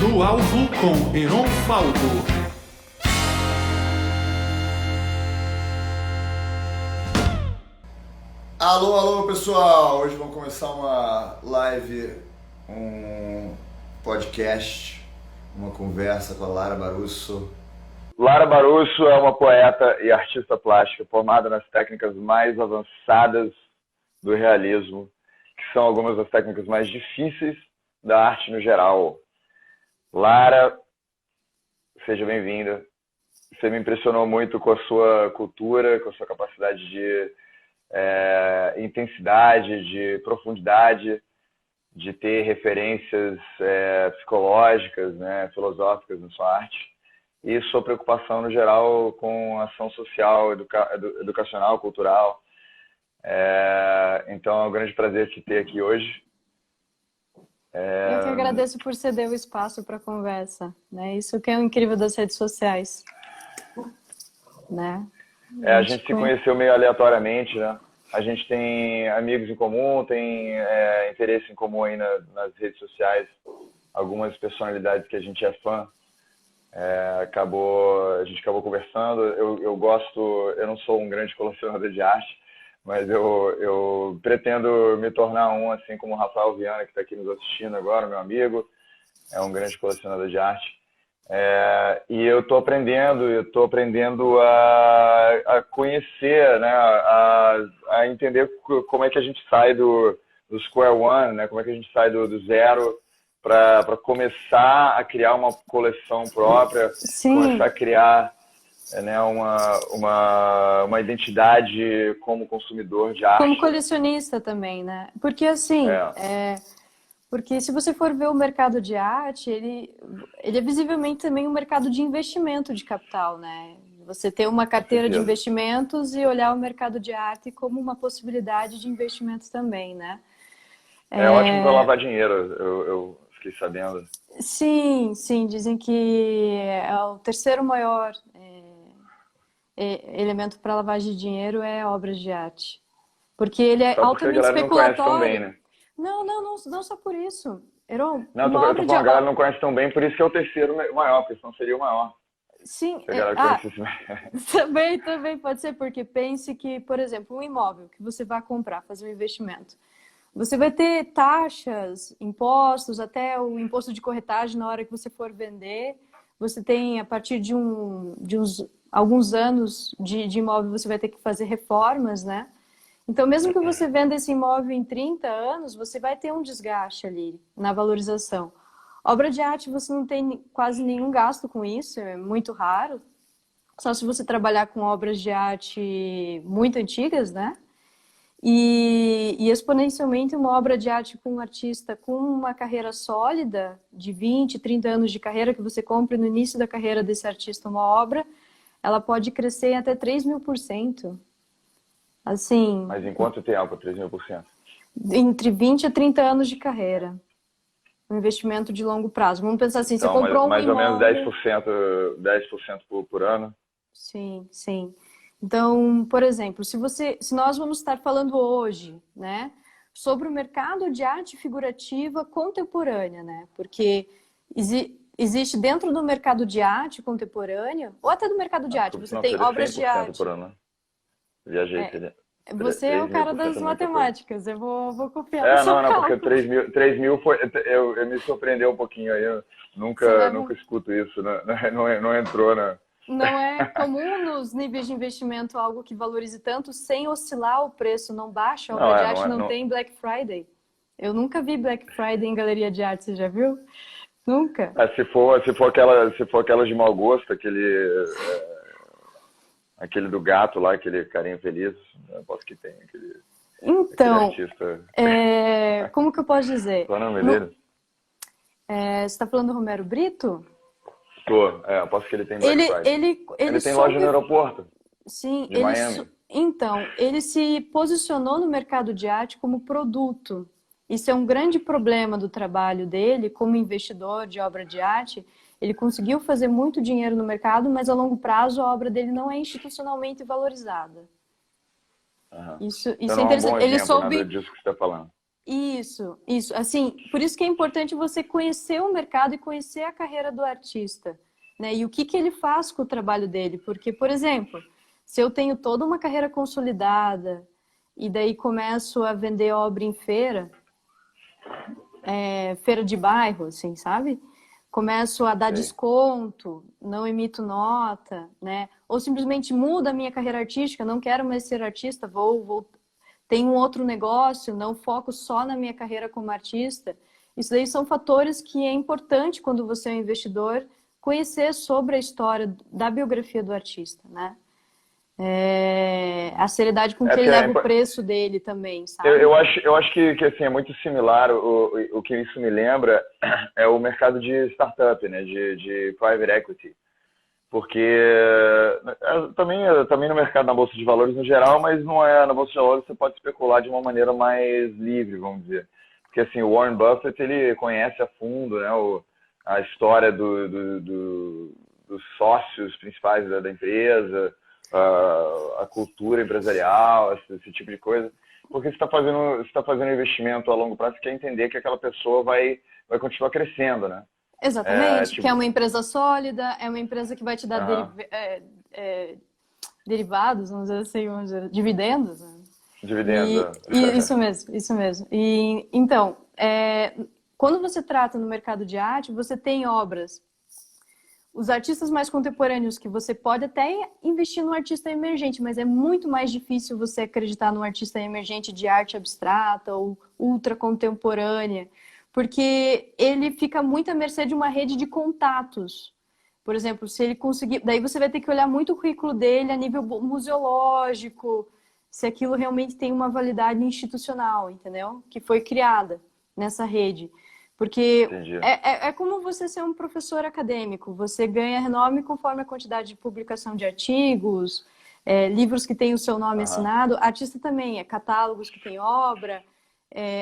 No Alvo com Heron Falco. Alô, alô pessoal! Hoje vamos começar uma live, um podcast, uma conversa com a Lara Barusso. Lara Barusso é uma poeta e artista plástica formada nas técnicas mais avançadas do realismo, que são algumas das técnicas mais difíceis da arte no geral. Lara, seja bem-vinda. Você me impressionou muito com a sua cultura, com a sua capacidade de intensidade, de profundidade, de ter referências psicológicas, né, filosóficas na sua arte, e sua preocupação no geral com ação social, educacional, cultural. Então é um grande prazer te ter aqui hoje. Eu que agradeço por ceder o espaço para a conversa, né? Isso que é o incrível das redes sociais, né? A gente se conheceu meio aleatoriamente, né? A gente tem amigos em comum, tem interesse em comum aí nas redes sociais, algumas personalidades que a gente é fã. A gente acabou conversando. Eu não sou um grande colecionador de arte, mas eu pretendo me tornar um, assim como o Rafael Viana, que está aqui nos assistindo agora, meu amigo, é um grande colecionador de arte. E eu estou aprendendo a conhecer, né, a entender como é que a gente sai do square one, né, como é que a gente sai do zero para começar a criar uma coleção própria, Sim. Começar a criar, né, uma identidade como consumidor de arte. Como colecionista também, né? Porque assim, porque se você for ver o mercado de arte, ele é visivelmente também um mercado de investimento de capital, né? Você ter uma carteira de investimentos e olhar o mercado de arte como uma possibilidade de investimento também, né? É ótimo para lavar dinheiro, eu fiquei sabendo. Sim, dizem que é o terceiro maior elemento para lavagem de dinheiro é obras de arte. Porque ele é altamente especulatório. Não conhece tão bem, né? Não só por isso. Heron, não, eu tô falando, a galera não conhece tão bem, por isso que é o terceiro maior, porque senão seria o maior. Sim, também pode ser, porque pense que, por exemplo, um imóvel que você vai comprar, fazer um investimento, você vai ter taxas, impostos, até o imposto de corretagem na hora que você for vender. Você tem, a partir de alguns anos de imóvel, você vai ter que fazer reformas, né? Então, mesmo que você venda esse imóvel em 30 anos, você vai ter um desgaste ali na valorização. Obra de arte, você não tem quase nenhum gasto com isso, é muito raro. Só se você trabalhar com obras de arte muito antigas, né? E exponencialmente uma obra de arte com um artista com uma carreira sólida, de 20, 30 anos de carreira, que você compra no início da carreira desse artista uma obra, ela pode crescer até 3.000%. Assim, mas em quanto tempo, 3.000%? Entre 20 a 30 anos de carreira. Um investimento de longo prazo. Vamos pensar assim, então, você comprou mais um imóvel... ou menos 10% por ano? Sim. Então, por exemplo, se nós vamos estar falando hoje, né, sobre o mercado de arte figurativa contemporânea, né? Porque existe dentro do mercado de arte contemporânea, ou até do mercado de arte, você tem obras de arte. Por ano. Viajei. Você é o cara das matemáticas, eu vou copiar o seu cálculo. Porque 3 mil foi, eu me surpreendeu um pouquinho aí, eu nunca escuto isso, não entrou na... Não é comum nos níveis de investimento algo que valorize tanto sem oscilar o preço, não baixa, a obra de arte não tem Black Friday. Eu nunca vi Black Friday em galeria de arte, você já viu? Nunca. Se for aquela de mau gosto, aquele do gato lá, aquele carinha feliz, eu posso que tem aquele artista. Como que eu posso dizer? Qual é o nome dele? Você está falando do Romero Brito? Aposto que ele tem Black Friday. Ele tem loja no aeroporto. Sim, de Miami. Então, ele se posicionou no mercado de arte como produto. Isso é um grande problema do trabalho dele como investidor de obra de arte. Ele conseguiu fazer muito dinheiro no mercado, mas a longo prazo a obra dele não é institucionalmente valorizada. Isso então, é interessante. Ele soube... Nada disso que você está falando. Isso. Assim, por isso que é importante você conhecer o mercado e conhecer a carreira do artista, né? E o que ele faz com o trabalho dele. Porque, por exemplo, se eu tenho toda uma carreira consolidada e daí começo a vender obra em feira, feira de bairro, assim, sabe? Começo a dar Sei. desconto, não emito nota, né? Ou simplesmente muda a minha carreira artística, não quero mais ser artista, tenho um outro negócio, não foco só na minha carreira como artista. Isso daí são fatores que é importante quando você é um investidor conhecer sobre a história da biografia do artista, né? A seriedade com que ele leva o preço dele também, sabe? Eu acho que assim, é muito similar. O que isso me lembra é o mercado de startup, né? De private equity. Porque também no mercado na Bolsa de Valores no geral, mas não é na Bolsa de Valores, você pode especular de uma maneira mais livre, vamos dizer. Porque assim, o Warren Buffett, ele conhece a fundo, né, a história dos sócios principais da empresa, a cultura empresarial, esse tipo de coisa. Porque você está fazendo um investimento a longo prazo, você quer entender que aquela pessoa vai continuar crescendo, né? Exatamente, que é uma empresa sólida, é uma empresa que vai te dar derivados, vamos dizer, dividendos. Né? Dividendos. Isso mesmo. E, então, quando você trata no mercado de arte, você tem obras. Os artistas mais contemporâneos, que você pode até investir no artista emergente, mas é muito mais difícil você acreditar num artista emergente de arte abstrata ou ultra contemporânea, porque ele fica muito à mercê de uma rede de contatos. Por exemplo, se ele conseguir... Daí você vai ter que olhar muito o currículo dele a nível museológico, se aquilo realmente tem uma validade institucional, entendeu? Que foi criada nessa rede. Porque é como você ser um professor acadêmico. Você ganha renome conforme a quantidade de publicação de artigos, livros que têm o seu nome assinado. Artista também, catálogos que tem obra...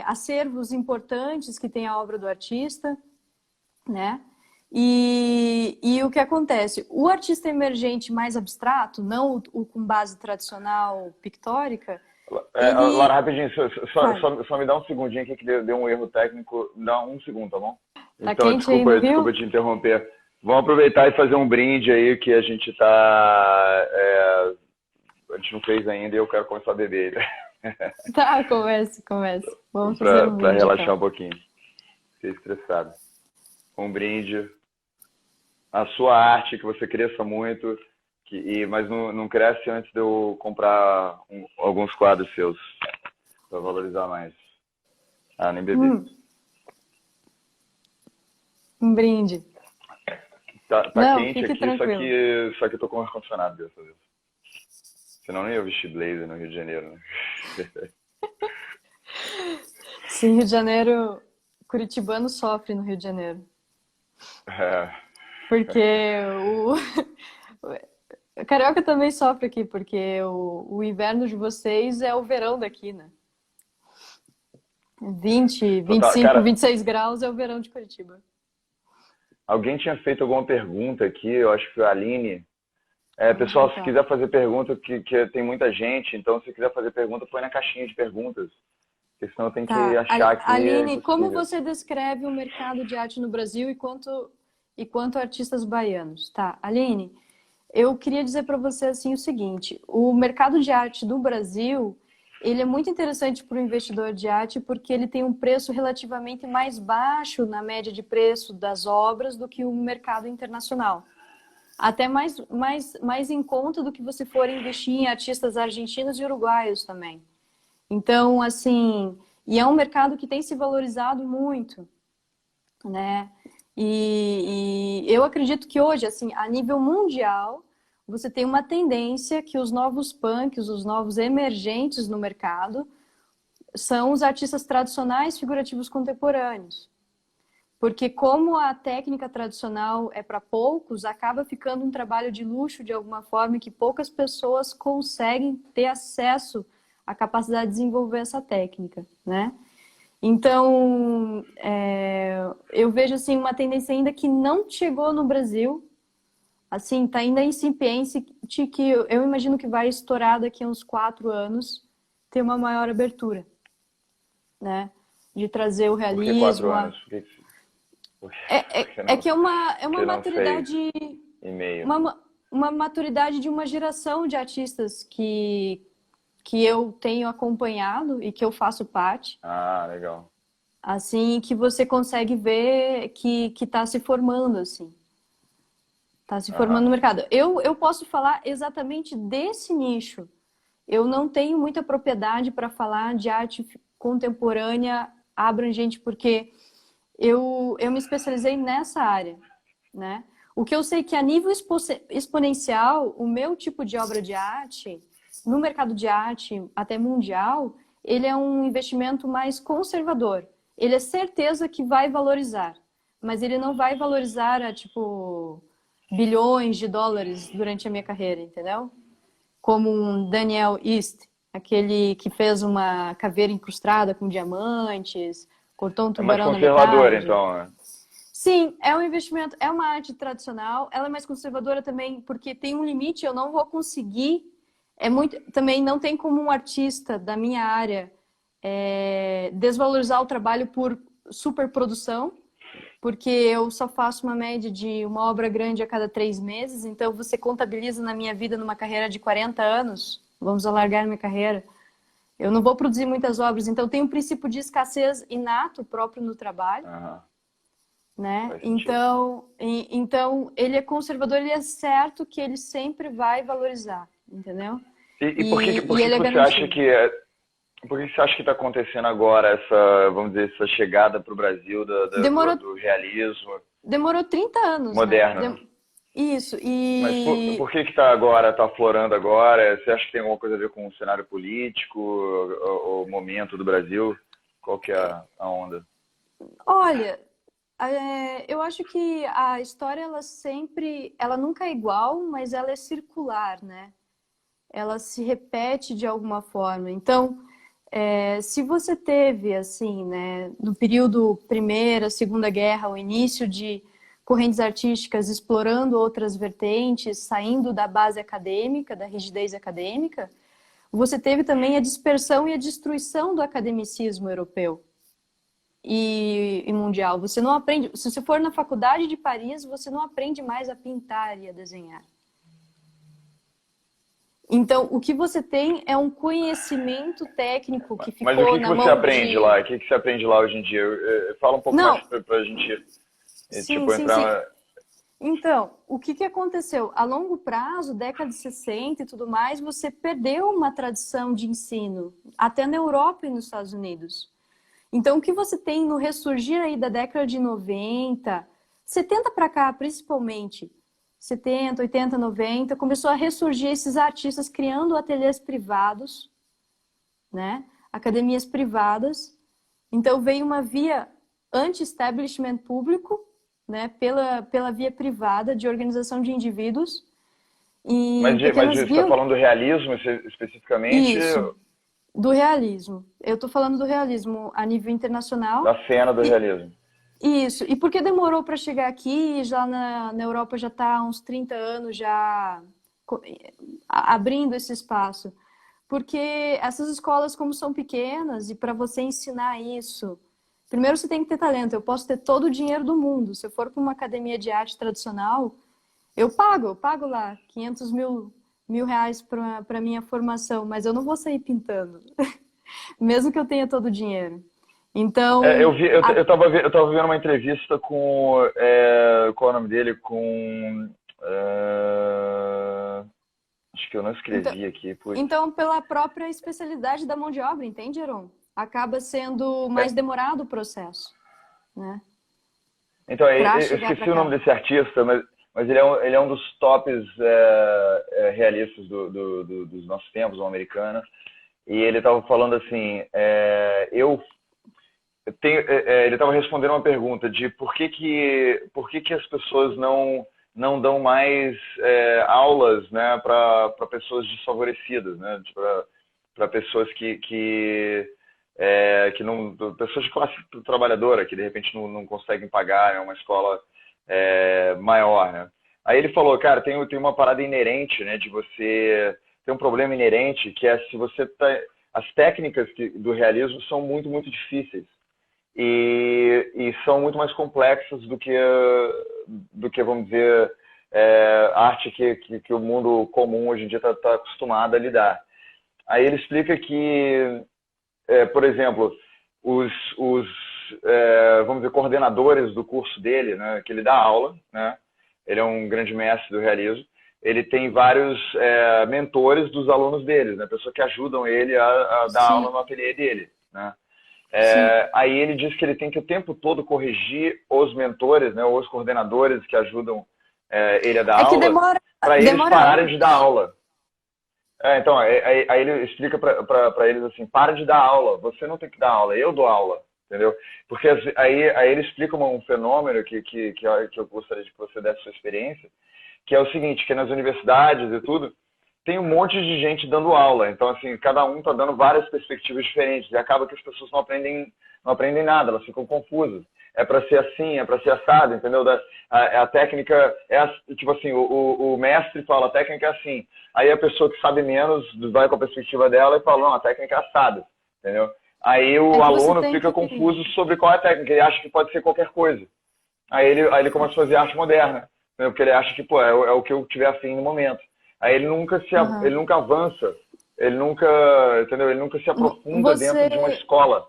acervos importantes que tem a obra do artista, né? E o que acontece? O artista emergente mais abstrato, não o com base tradicional pictórica... Lara, rapidinho, só me dá um segundinho aqui que deu um erro técnico. Dá um segundo, tá bom? Tá Então, quente aí, desculpa te interromper. Vamos aproveitar e fazer um brinde aí que a gente tá... a gente não fez ainda e eu quero começar a beber. Tá, comece. Vamos fazer um brinde. Pra relaxar então um pouquinho. Fiquei estressado. Um brinde. A sua arte, que você cresça muito, mas não cresce antes de eu comprar alguns quadros seus, para valorizar mais. Nem bebi. Um brinde. Tá não, quente aqui, tranquilo. só que eu tô com o ar-condicionado dessa vez. Senão nem ia vestir blazer no Rio de Janeiro, né? Sim, Rio de Janeiro, curitibano sofre no Rio de Janeiro. Porque o carioca também sofre aqui, porque o inverno de vocês é o verão daqui, né? 20, 25, 26 graus é o verão de Curitiba. Alguém tinha feito alguma pergunta aqui, eu acho que foi a Aline. Pessoal, se quiser fazer pergunta, que tem muita gente, então se quiser fazer pergunta, põe na caixinha de perguntas. Porque senão tem que achar que Aline, como você descreve o mercado de arte no Brasil e quanto artistas baianos? Tá, Aline, eu queria dizer para você assim o seguinte, o mercado de arte do Brasil, ele é muito interessante para o investidor de arte porque ele tem um preço relativamente mais baixo na média de preço das obras do que o mercado internacional. Até mais em conta do que você for investir em artistas argentinos e uruguaios também. Então, assim, e é um mercado que tem se valorizado muito, né? E eu acredito que hoje, assim, a nível mundial, você tem uma tendência que os novos punks, os novos emergentes no mercado, são os artistas tradicionais figurativos contemporâneos. Porque como a técnica tradicional é para poucos, acaba ficando um trabalho de luxo de alguma forma que poucas pessoas conseguem ter acesso à capacidade de desenvolver essa técnica, né? Então, eu vejo assim, uma tendência ainda que não chegou no Brasil, assim, está ainda incipiente, que eu imagino que vai estourar daqui a uns 4 anos, ter uma maior abertura, né? de trazer o Por que 4 realismo. anos? Por que, por que É não, que é uma por que não 6 maturidade, e meio? uma maturidade de uma geração de artistas que eu tenho acompanhado e que eu faço parte, Ah, legal. assim, que você consegue ver que está se formando, assim. Está se formando Aham. no mercado. Eu posso falar exatamente desse nicho. Eu não tenho muita propriedade para falar de arte contemporânea abrangente, porque eu me especializei nessa área, né? O que eu sei que a nível exponencial, o meu tipo de obra de arte, no mercado de arte até mundial, ele é um investimento mais conservador. Ele é certeza que vai valorizar, mas ele não vai valorizar a, tipo, bilhões de dólares durante a minha carreira, entendeu? Como um Daniel East, aquele que fez uma caveira incrustada com diamantes, cortou um É mais tubarão na conservador, metade. então, né? Sim, é um investimento, é uma arte tradicional, ela é mais conservadora também, porque tem um limite, eu não vou conseguir, também não tem como um artista da minha área desvalorizar o trabalho por superprodução, porque eu só faço uma média de uma obra grande a cada 3 meses, então você contabiliza na minha vida, numa carreira de 40 anos, vamos alargar minha carreira, eu não vou produzir muitas obras, então tem um princípio de escassez inato próprio no trabalho, Aham, né? faz sentido. Então ele é conservador, ele é certo que ele sempre vai valorizar, entendeu? E por E que ele que é você acha garantido. que por que que você acha que está acontecendo agora essa, vamos dizer, essa chegada para o Brasil Demorou, do realismo demorou 30 anos, né? moderno, né? Isso, Mas e por que que está agora, está aflorando agora? Você acha que tem alguma coisa a ver com o cenário político, o momento do Brasil? Qual que é a onda? olha, eu acho que a história, ela nunca é igual, mas ela é circular, né? Ela se repete de alguma forma. Então, se você teve, assim, né, no período Primeira, Segunda Guerra, o início de correntes artísticas explorando outras vertentes, saindo da base acadêmica, da rigidez acadêmica, você teve também a dispersão e a destruição do academicismo europeu e mundial. Você não aprende, se você for na faculdade de Paris, você não aprende mais a pintar e a desenhar. Então, o que você tem é um conhecimento técnico que Mas o ficou que que na você mão aprende lá? de... O que que você aprende lá hoje em dia? Fala um pouco mais Não, para a gente, sim, tipo, sim, sim. entrar... Então, o que aconteceu? A longo prazo, década de 60 e tudo mais, você perdeu uma tradição de ensino, até na Europa e nos Estados Unidos. Então, o que você tem no ressurgir aí da década de 90, 70 para cá, principalmente, 70, 80, 90, começou a ressurgir esses artistas criando ateliês privados, né? Academias privadas. Então, veio uma via anti-establishment público, né? Pela via privada de organização de indivíduos em Mas pequenas você está guildas. falando do realismo especificamente, Isso, do realismo. Eu estou falando do realismo a nível internacional. da cena do E, realismo? isso. E por que demorou para chegar aqui? Já na Europa já está há uns 30 anos já abrindo esse espaço. Porque essas escolas, como são pequenas, e para você ensinar isso, primeiro você tem que ter talento. Eu posso ter todo o dinheiro do mundo. Se eu for para uma academia de arte tradicional, eu pago lá 500 mil reais para minha formação, mas eu não vou sair pintando, mesmo que eu tenha todo o dinheiro. Então, Eu tava vendo uma entrevista com, qual é o nome dele? Acho que eu não então, escrevi aqui, putz. então, pela própria especialidade da mão de obra, entende, Heron? Acaba sendo mais demorado o processo, né? Então, Para eu chegar para esqueci o cá. nome desse artista, mas ele é um dos tops realistas dos nossos tempos, um americano. E ele estava falando assim, ele estava respondendo uma pergunta de por que que as pessoas não dão mais aulas, né, para pessoas desfavorecidas, né, para pessoas que não, pessoas de classe trabalhadora que de repente não conseguem pagar, né, uma escola maior, né? Aí ele falou, cara, tem uma parada inerente, né, de você tem um problema inerente que é se você as técnicas do realismo são muito, muito difíceis. e são muito mais complexos do que vamos dizer, arte que o mundo comum hoje em dia está acostumado a lidar. Aí ele explica que, por exemplo, vamos dizer, coordenadores do curso dele, né, que ele dá aula, né, ele é um grande mestre do realismo, ele tem vários mentores dos alunos dele, né, pessoas que ajudam ele a dar Sim. aula no ateliê dele, né. Sim. Aí ele diz que ele tem que o tempo todo corrigir os mentores, né, ou os coordenadores que ajudam ele a dar É que aula, para eles pararem de anos. dar aula. Então, aí ele explica para eles assim, para de dar aula, você não tem que dar aula, eu dou aula, entendeu? Porque aí ele explica um fenômeno que eu gostaria de que você desse sua experiência, que é o seguinte, que nas universidades e tudo, tem um monte de gente dando aula, então assim, cada um está dando várias perspectivas diferentes, e acaba que as pessoas não aprendem nada, elas ficam confusas. É para ser assim, é para ser assado, entendeu? A técnica tipo assim, o mestre fala, a técnica é assim. Aí a pessoa que sabe menos vai com a perspectiva dela e fala, não, a técnica é assada, entendeu? Aí o aluno fica confuso sobre qual é a técnica, ele acha que pode ser qualquer coisa. Aí ele começa a fazer arte moderna, entendeu? Porque ele acha que, é o que eu tiver afim no momento. Aí ele nunca avança, entendeu? Ele nunca se aprofunda dentro de uma escola.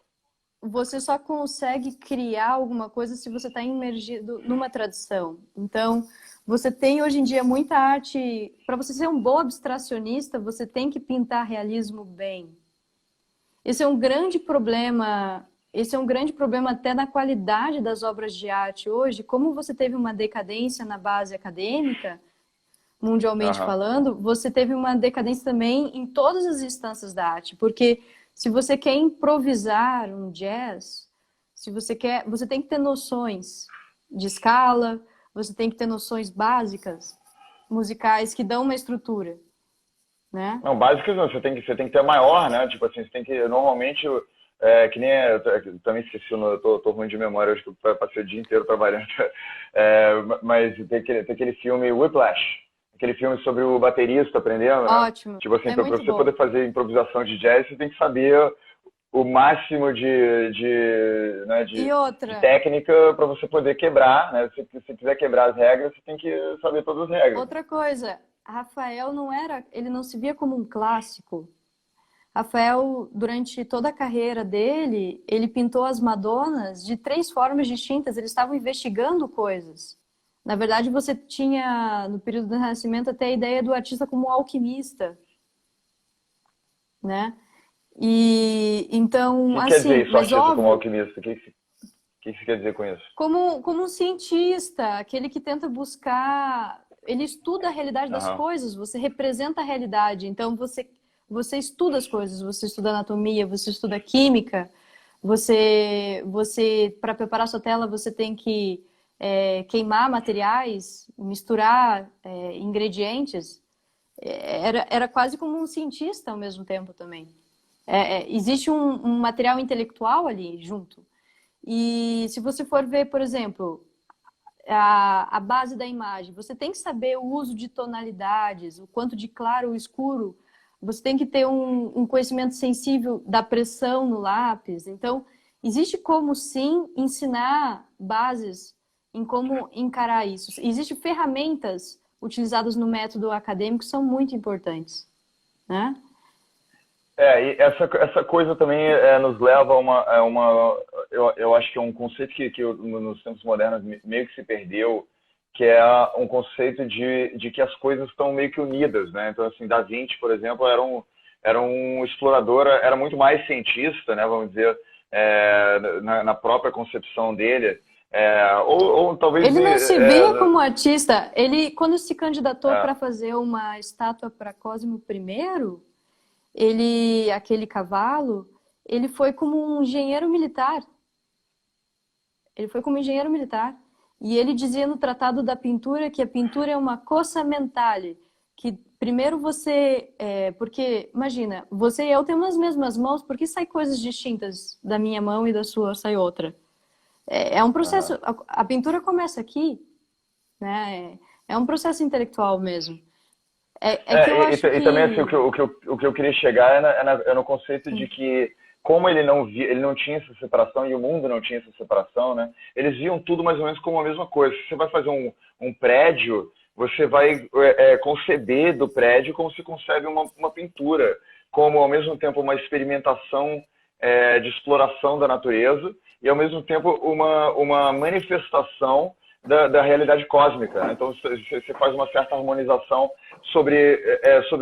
Você só consegue criar alguma coisa se você está imergido numa tradição. Então, você tem hoje em dia muita arte. Para você ser um bom abstracionista, você tem que pintar realismo bem. Esse é um grande problema. Esse é um grande problema até na qualidade das obras de arte hoje. Como você teve uma decadência na base acadêmica, mundialmente falando, você teve uma decadência também em todas as instâncias da arte, porque se você quer improvisar um jazz, você tem que ter noções de escala, você tem que ter noções básicas musicais que dão uma estrutura, né? Não, básicas não, você tem que ter maior, né? Tipo assim, você tem que normalmente que nem eu também esqueci, eu tô ruim de memória, acho que eu passei o dia inteiro trabalhando. Mas tem aquele filme Whiplash. Aquele filme sobre o baterista aprendendo, né? Ótimo. Tipo assim, para você poder fazer improvisação de jazz, você tem que saber o máximo de técnica para você poder quebrar, né? Se você quiser quebrar as regras, você tem que saber todas as regras. Outra coisa, Rafael ele não se via como um clássico. Rafael, durante toda a carreira dele, ele pintou as Madonas de 3 formas distintas, eles estavam investigando coisas. Na verdade, você tinha, no período do Renascimento, até a ideia do artista como um alquimista, né? E, então, o que quer dizer isso, artista óbvio, como alquimista? O que você quer dizer com isso? Como um cientista, aquele que tenta buscar... Ele estuda a realidade das coisas, você representa a realidade. Então, você estuda as coisas, você estuda anatomia, você estuda química, para preparar sua tela, você tem que... queimar materiais, misturar ingredientes, era quase como um cientista ao mesmo tempo também. Existe um material intelectual ali junto. E se você for ver, por exemplo, a base da imagem, você tem que saber o uso de tonalidades, o quanto de claro ou escuro, você tem que ter um conhecimento sensível da pressão no lápis. Então, existe como sim ensinar bases em como encarar isso. Existem ferramentas utilizadas no método acadêmico que são muito importantes, né? E essa coisa também nos leva a eu acho que é um conceito que nos tempos modernos meio que se perdeu, que é um conceito de que as coisas estão meio que unidas, né? Então, assim, Da Vinci, por exemplo, era um explorador, era muito mais cientista, né? Vamos dizer, na própria concepção dele. Ou talvez... Ele não se via como artista. Ele, quando se candidatou para fazer uma estátua para Cosimo I, aquele cavalo, ele foi como um engenheiro militar. Ele foi como engenheiro militar. E ele dizia no Tratado da Pintura que a pintura é uma cosa mentale, que primeiro você... porque, imagina, você e eu temos as mesmas mãos, por que sai coisas distintas da minha mão e da sua sai outra? É um processo, a pintura começa aqui, né? É um processo intelectual mesmo. Que eu acho e também assim, o que eu queria chegar é no conceito de que como ele não tinha essa separação e o mundo não tinha essa separação, né? Eles viam tudo mais ou menos como a mesma coisa. Se você vai fazer um prédio, você vai conceber do prédio como se concebe uma pintura, como ao mesmo tempo uma experimentação de exploração da natureza e ao mesmo tempo uma manifestação da realidade cósmica. Então você faz uma certa harmonização sobre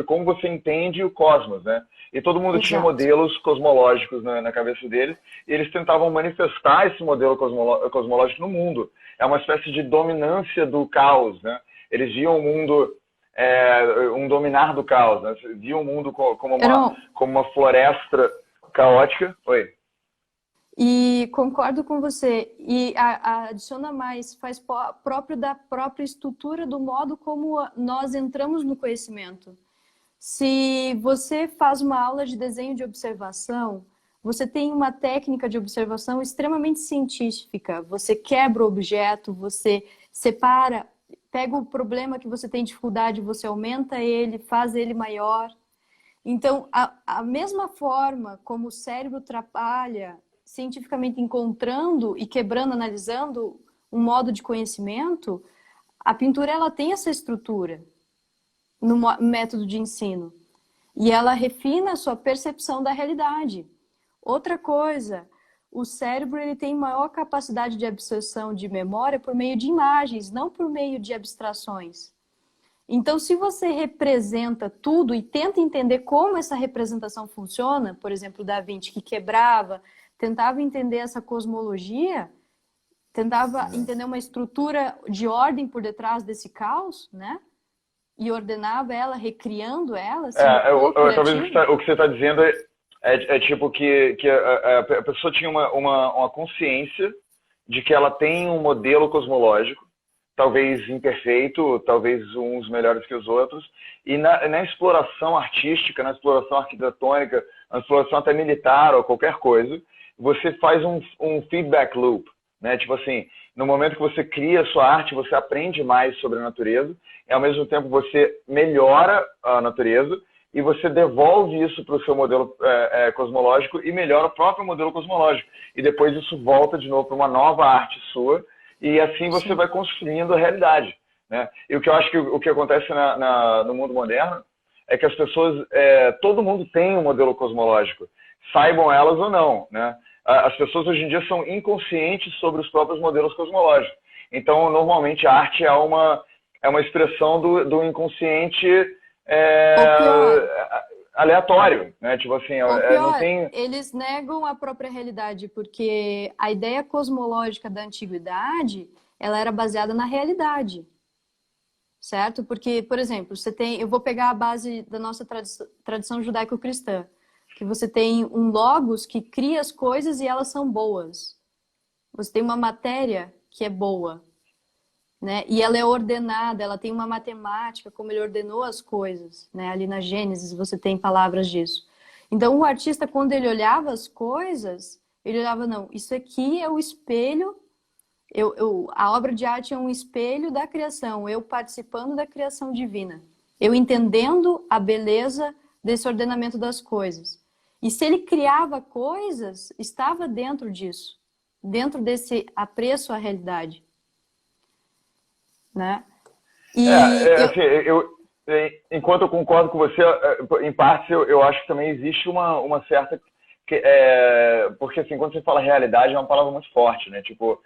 como você entende o cosmos, né? E todo mundo tinha modelos cosmológicos na cabeça dele, e eles tentavam manifestar esse modelo cosmológico no mundo. É uma espécie de dominância do caos, né? Eles viam o mundo, um dominar do caos, né? Viam o mundo como uma floresta caótica. Oi. E concordo com você. E adiciona mais, faz próprio da própria estrutura do modo como nós entramos no conhecimento. Se você faz uma aula de desenho de observação, você tem uma técnica de observação extremamente científica. Você quebra o objeto, você separa, pega o problema que você tem dificuldade, você aumenta ele, faz ele maior. Então, a mesma forma como o cérebro trabalha cientificamente encontrando e quebrando, analisando um modo de conhecimento, a pintura ela tem essa estrutura no método de ensino. E ela refina a sua percepção da realidade. Outra coisa, o cérebro ele tem maior capacidade de absorção de memória por meio de imagens, não por meio de abstrações. Então, se você representa tudo e tenta entender como essa representação funciona, por exemplo, Da Vinci que quebrava, tentava entender essa cosmologia, tentava entender uma estrutura de ordem por detrás desse caos, né? E ordenava ela, recriando ela. Talvez o que você está dizendo é tipo que a pessoa tinha uma consciência de que ela tem um modelo cosmológico, talvez imperfeito, talvez uns melhores que os outros, e na exploração artística, na exploração arquitetônica, na exploração até militar ou qualquer coisa, você faz um feedback loop, né? Tipo assim, no momento que você cria a sua arte, você aprende mais sobre a natureza, e ao mesmo tempo você melhora a natureza, e você devolve isso para o seu modelo cosmológico e melhora o próprio modelo cosmológico. E depois isso volta de novo para uma nova arte sua, e assim você vai construindo a realidade, né? E o que eu acho que o que acontece no mundo moderno é que as pessoas, todo mundo tem um modelo cosmológico, saibam elas ou não, né? As pessoas hoje em dia são inconscientes sobre os próprios modelos cosmológicos. Então, normalmente, a arte é uma expressão do inconsciente aleatório, né? Tipo assim, pior, não tem... eles negam a própria realidade, porque a ideia cosmológica da antiguidade, ela era baseada na realidade, certo? Porque, por exemplo, eu vou pegar a base da nossa tradição judaico-cristã, que você tem um logos que cria as coisas e elas são boas. Você tem uma matéria que é boa, né? E ela é ordenada, ela tem uma matemática, como ele ordenou as coisas, né? Ali na Gênesis você tem palavras disso. Então o artista, quando ele olhava as coisas, ele olhava, não, isso aqui é o espelho, a obra de arte é um espelho da criação, eu participando da criação divina, eu entendendo a beleza desse ordenamento das coisas. E se ele criava coisas, estava dentro disso, dentro desse apreço à realidade, né? Enquanto eu concordo com você, em parte eu acho que também existe uma certa... porque assim, quando você fala realidade é uma palavra muito forte, né? Tipo,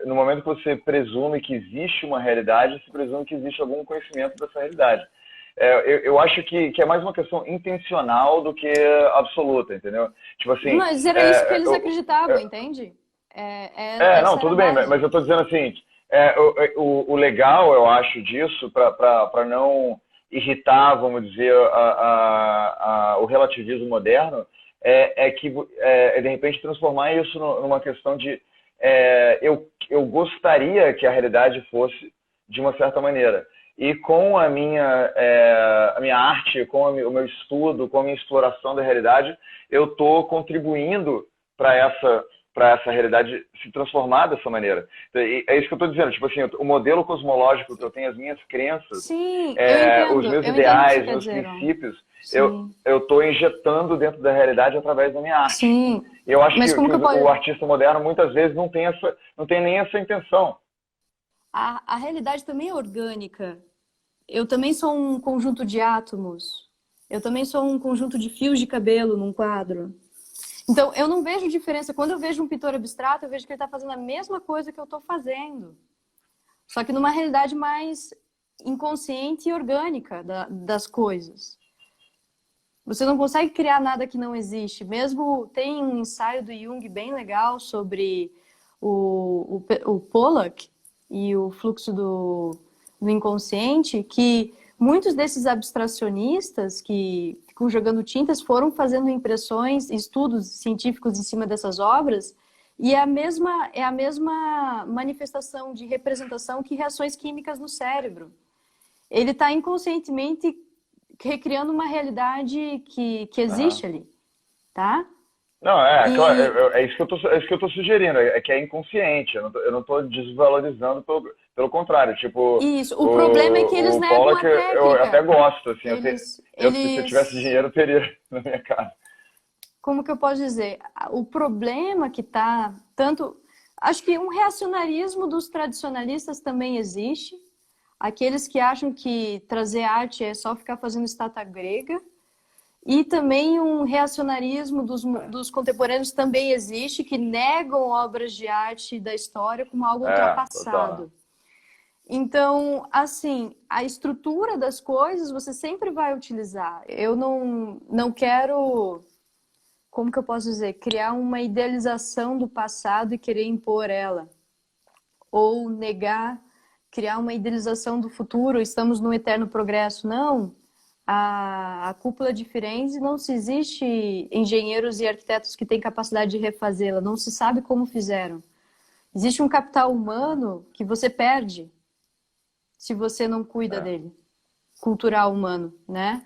no momento que você presume que existe uma realidade, você presume que existe algum conhecimento dessa realidade. Eu acho que é mais uma questão intencional do que absoluta, entendeu? Tipo assim... Mas era isso que eles acreditavam, entende? Não, tudo bem, mas eu tô dizendo assim, o legal, eu acho, disso, para não irritar, vamos dizer, o relativismo moderno, que de repente transformar isso numa questão de eu gostaria que a realidade fosse de uma certa maneira. E com a minha arte, com o meu estudo, com a minha exploração da realidade, eu estou contribuindo para para essa realidade se transformar dessa maneira. E é isso que eu estou dizendo, tipo assim, o modelo cosmológico que eu tenho, as minhas crenças, Sim, os meus eu entendo o que ideais, você quer meus dizer, princípios, sim, eu estou injetando dentro da realidade através da minha arte. sim. E eu acho Mas que como que eu posso... o artista moderno muitas vezes não tem nem essa intenção. A realidade também é orgânica. Eu também sou um conjunto de átomos. Eu também sou um conjunto de fios de cabelo num quadro. Então, eu não vejo diferença. Quando eu vejo um pintor abstrato, eu vejo que ele está fazendo a mesma coisa que eu estou fazendo. Só que numa realidade mais inconsciente e orgânica das coisas. Você não consegue criar nada que não existe. Mesmo tem um ensaio do Jung bem legal sobre o Pollack e o fluxo do inconsciente, que muitos desses abstracionistas que ficam jogando tintas foram fazendo impressões, estudos científicos em cima dessas obras, e é a mesma manifestação de representação que reações químicas no cérebro. Ele está inconscientemente recriando uma realidade que existe ali, tá? Não, claro, é isso que eu tô sugerindo, é que é inconsciente, eu não tô desvalorizando, pelo contrário, tipo, Isso, o problema é que eles o negam Pollock a eu até técnica. gosto, assim, se eu Eles... tivesse dinheiro eu teria na minha casa. Como que eu posso dizer? O problema que tá, tanto... Acho que um reacionarismo dos tradicionalistas também existe, aqueles que acham que trazer arte é só ficar fazendo estátua grega, e também um reacionarismo dos contemporâneos também existe, que negam obras de arte da história como algo ultrapassado. Total. Então, assim, a estrutura das coisas você sempre vai utilizar. Eu não quero, como que eu posso dizer, criar uma idealização do passado e querer impor ela. Ou negar, criar uma idealização do futuro, estamos no eterno progresso. Não. A cúpula de Firenze não se existe engenheiros e arquitetos que têm capacidade de refazê-la, não se sabe como fizeram. Existe um capital humano que você perde se você não cuida dele, cultural humano, né?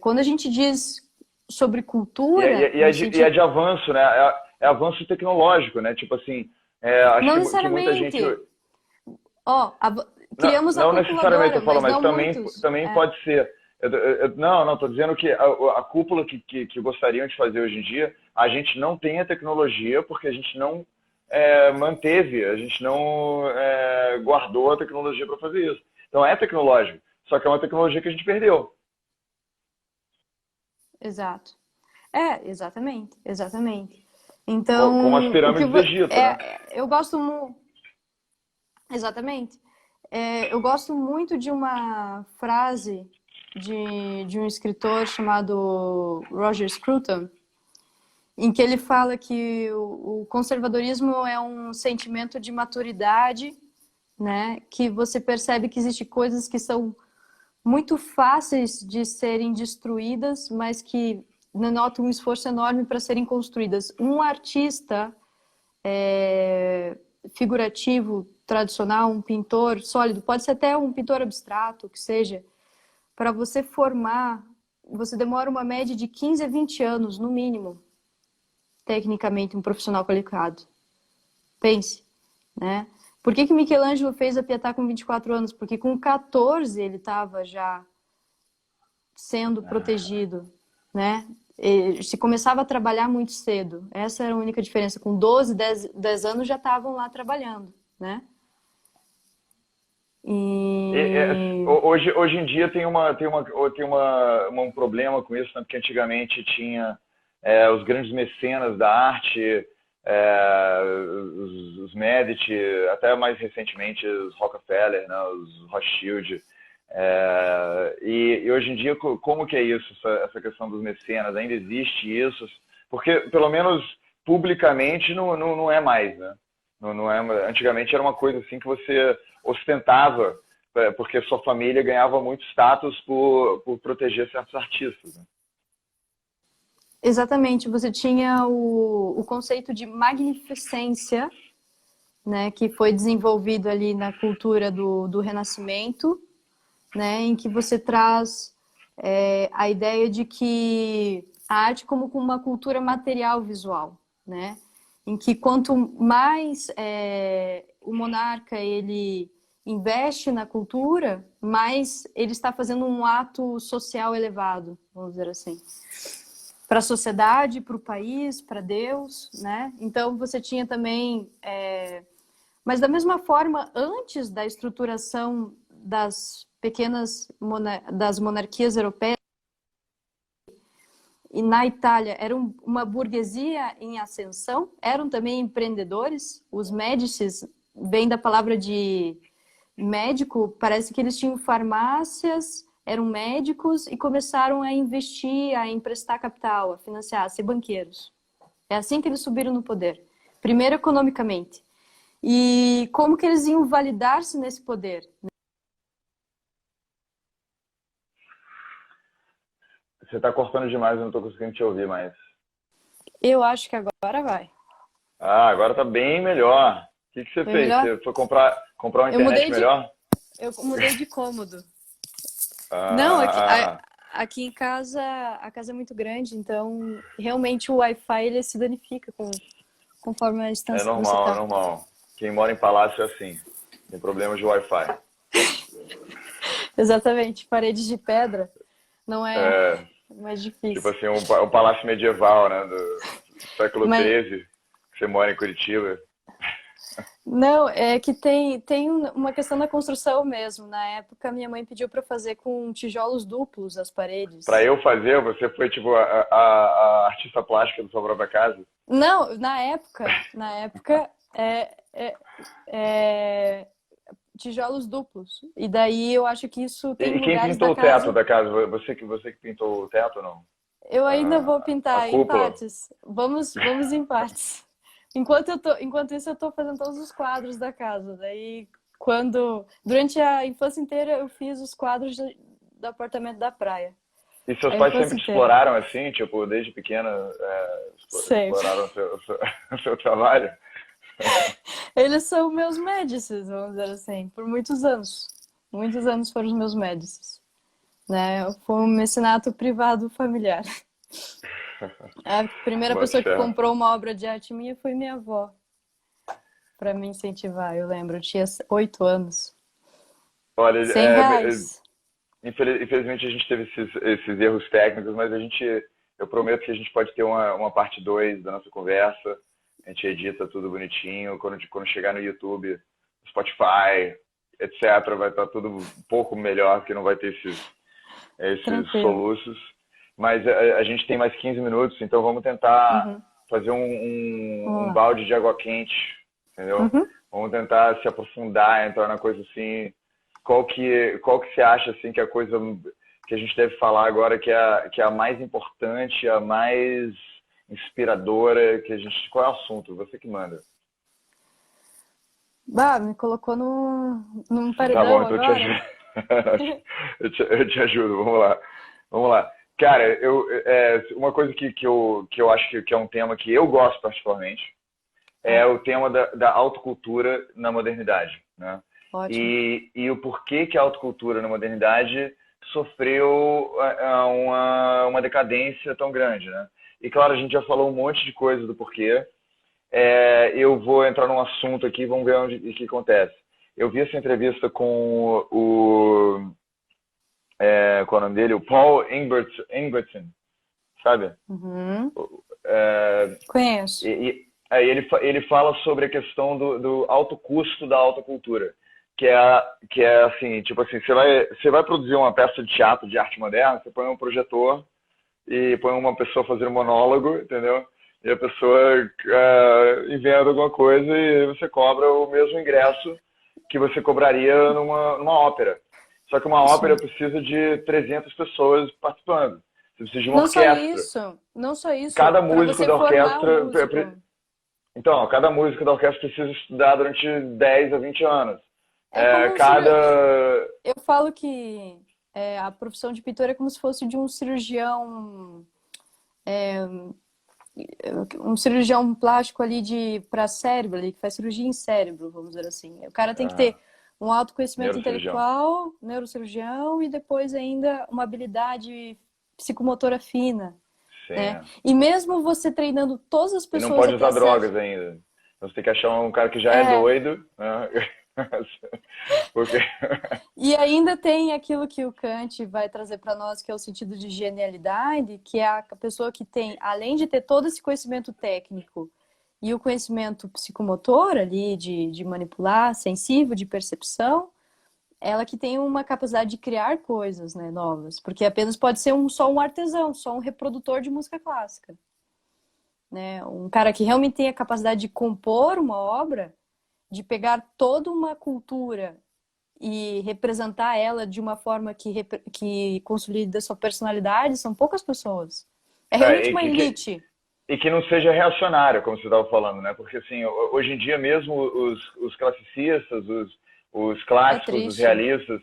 Quando a gente diz sobre cultura... E é de avanço, né? É avanço tecnológico, né? Tipo assim, acho não que necessariamente. muita gente... Criamos a não necessariamente, calculadora, eu falo, mas mas não muitos. também pode ser. Não, estou dizendo que a cúpula que gostariam de fazer hoje em dia, a gente não tem a tecnologia porque a gente não manteve, a gente não guardou a tecnologia para fazer isso. Então é tecnológico, só que é uma tecnologia que a gente perdeu. Exato. Exatamente. Então, como as pirâmides do Egito, né? Eu gosto muito... Exatamente. Eu gosto muito de uma frase de um escritor chamado Roger Scruton, em que ele fala que o conservadorismo é um sentimento de maturidade, né? Que você percebe que existem coisas que são muito fáceis de serem destruídas, mas que denotam um esforço enorme para serem construídas. Um artista figurativo, tradicional, um pintor sólido, pode ser até um pintor abstrato, que seja, para você formar, você demora uma média de 15 a 20 anos, no mínimo, tecnicamente, um profissional qualificado. Pense, né? Por que Michelangelo fez a Pietà com 24 anos? Porque com 14 ele estava já sendo protegido, né? Se começava a trabalhar muito cedo. Essa era a única diferença. Com 12, 10 anos já estavam lá trabalhando, né? Hoje em dia tem um problema com isso, né? Porque antigamente tinha os grandes mecenas da arte, os Medici, até mais recentemente os Rockefeller, né? Os Rothschild. E hoje em dia, como que é isso, essa questão dos mecenas? Ainda existe isso? Porque, pelo menos publicamente, não é mais, né? Não é, antigamente era uma coisa assim que você ostentava, porque sua família ganhava muito status por proteger certos artistas, né? Exatamente, você tinha o conceito de magnificência, né, que foi desenvolvido ali na cultura do Renascimento, né, em que você traz a ideia de que a arte como uma cultura material visual, né? em que quanto mais o monarca ele investe na cultura, mais ele está fazendo um ato social elevado, vamos dizer assim, para a sociedade, para o país, para Deus, né? Então você tinha também, mas da mesma forma, antes da estruturação das das monarquias europeias, e na Itália era uma burguesia em ascensão, eram também empreendedores. Os Médicis vem da palavra de médico, parece que eles tinham farmácias, eram médicos e começaram a investir, a emprestar capital, a financiar, a ser banqueiros. É assim que eles subiram no poder. Primeiro economicamente. E como que eles iam validar-se nesse poder? Você está cortando demais, eu não estou conseguindo te ouvir mais. Eu acho que agora vai. Ah, agora tá bem melhor. O que você Foi fez? melhor? Você foi comprar uma internet melhor? Eu mudei de cômodo. Ah, Não, aqui em casa, a casa é muito grande, então realmente o Wi-Fi ele se danifica conforme a é distância que você normal, é tá. normal. Quem mora em palácio é assim. Tem problemas de Wi-Fi. Exatamente, paredes de pedra não é É, mais tipo difícil. assim, um palácio medieval, né? Do século Mas, XIII, que você mora em Curitiba. não, é que tem uma questão da construção mesmo. Na época, minha mãe pediu para fazer com tijolos duplos as Pra paredes. eu fazer, você foi tipo a artista plástica da sua própria casa? Não, na época é tijolos duplos. E daí eu acho que isso tem E quem lugares da pintou o teto casa. da casa? Você que pintou o teto ou não? Eu ainda vou A pintar em cúpula? partes. Vamos em partes. Enquanto isso, eu tô fazendo todos os quadros da casa. Daí, durante a infância inteira, eu fiz os quadros do apartamento da praia. E seus A pais infância sempre te inteira. exploraram assim, tipo, desde pequena, Sempre. exploraram o seu trabalho? Eles são meus médicis, vamos dizer assim, por muitos anos. Muitos anos foram os meus médicis. Né? Foi um mecenato privado familiar. A primeira Boto pessoa que fé. comprou uma obra de arte minha foi minha avó, para me incentivar. Eu lembro, eu tinha 8 anos. Olha, 100 reais. infelizmente a gente teve esses erros técnicos, mas eu prometo que a gente pode ter uma parte 2 da nossa conversa. A gente edita tudo bonitinho. Quando chegar no YouTube, Spotify, etc., vai estar tudo um pouco melhor, que não vai ter esses Tranquilo. soluços. Mas a gente tem mais 15 minutos, então vamos tentar Uhum. fazer Vamos um lá. balde de água quente, entendeu? Uhum. Vamos tentar se aprofundar, entrar na coisa assim. Qual que você acha assim que é a coisa que a gente deve falar agora que é a mais importante, a mais inspiradora, qual é o assunto? Você que manda. Bah, me colocou num Tá bom, paredão então eu te agora. ajudo. Eu te ajudo, vamos lá. Vamos lá. Cara, uma coisa que eu acho que é um tema que eu gosto particularmente é o tema da autocultura na modernidade, né? Ótimo. E o porquê que a autocultura na modernidade sofreu uma decadência tão grande, né? E claro, a gente já falou um monte de coisa do porquê. Eu vou entrar num assunto aqui, vamos ver o que acontece. Eu vi essa entrevista com qual é o nome dele? O Paul Ingbertson, sabe? Uhum. É, Conheço. aí ele fala sobre a questão do alto custo da alta cultura, que é assim, tipo assim, você vai produzir uma peça de teatro de arte moderna, você põe um projetor e põe uma pessoa fazendo monólogo, entendeu? E a pessoa inventa alguma coisa e você cobra o mesmo ingresso que você cobraria numa ópera. Só que uma ópera precisa de 300 pessoas participando. Você precisa de uma orquestra. Não só isso, Cada para músico você da formar um orquestra... músico. Então, cada músico da orquestra precisa estudar durante 10 a 20 anos. É como Cada... eu falo que a profissão de pintor é como se fosse de um cirurgião plástico ali para cérebro, ali, que faz cirurgia em cérebro, vamos dizer assim. O cara tem que ter um autoconhecimento Neurocirurgião. intelectual, neurocirurgião e depois ainda uma habilidade psicomotora fina. sim. né? E mesmo você treinando todas as E pessoas não pode a ter usar acesso... drogas ainda. Então você tem que achar um cara que já é doido, né? Porque... E ainda tem aquilo que o Kant vai trazer para nós, que é o sentido de genialidade, que é a pessoa que tem, além de ter todo esse conhecimento técnico e o conhecimento psicomotor ali, de manipular, sensível, de percepção, ela que tem uma capacidade de criar coisas, né, novas. Porque apenas pode ser só um artesão, só um reprodutor de música clássica. Né? Um cara que realmente tem a capacidade de compor uma obra, de pegar toda uma cultura e representar ela de uma forma que consolida sua personalidade, são poucas pessoas. É realmente uma elite. E que não seja reacionário, como você estava falando, né? Porque, assim, hoje em dia mesmo os classicistas, os clássicos, os realistas,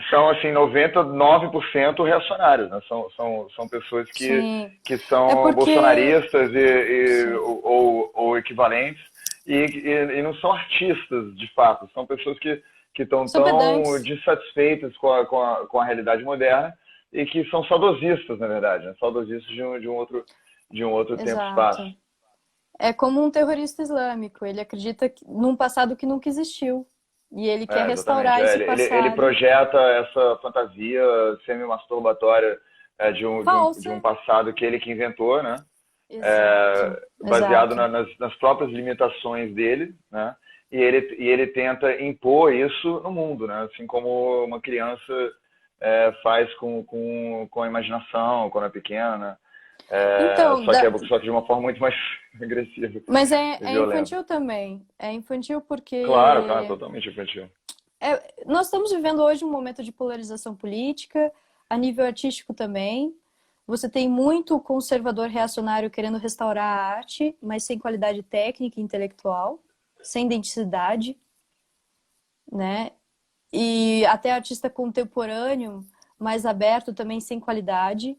são, assim, 99% reacionários, né? São pessoas que são bolsonaristas ou equivalentes e não são artistas, de fato. São pessoas que estão tão dissatisfeitas com a realidade moderna e que são saudosistas, na verdade, né? Saudosistas de um outro tempo e espaço. É como um terrorista islâmico. Ele acredita num passado que nunca existiu. E ele quer restaurar esse passado. Ele projeta essa fantasia semi-masturbatória de um passado que ele que inventou, né? Baseado nas próprias limitações dele, né? E ele tenta impor isso no mundo, né? Assim como uma criança faz com a imaginação quando é pequena, né? Só que de uma forma muito mais agressiva. Mas é infantil também. É infantil porque... Claro, totalmente infantil. Nós estamos vivendo hoje um momento de polarização política, a nível artístico também. Você tem muito conservador reacionário querendo restaurar a arte, mas sem qualidade técnica e intelectual, sem identidade, né? E até artista contemporâneo, mais aberto também, sem qualidade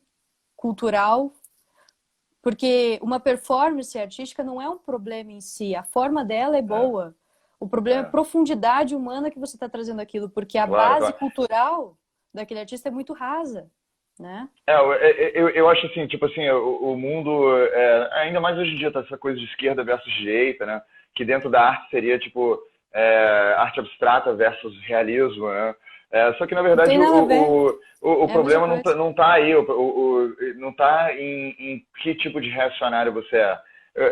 cultural. Porque uma performance artística não é um problema em si, a forma dela é boa. O problema é a profundidade humana que você está trazendo aquilo, porque a base cultural daquele artista é muito rasa, né? Eu acho assim, tipo assim, o mundo, ainda mais hoje em dia, tá essa coisa de esquerda versus direita, né? Que dentro da arte seria, tipo, arte abstrata versus realismo, né? Só que, na verdade, o problema não está aí, não está em que tipo de reacionário você é.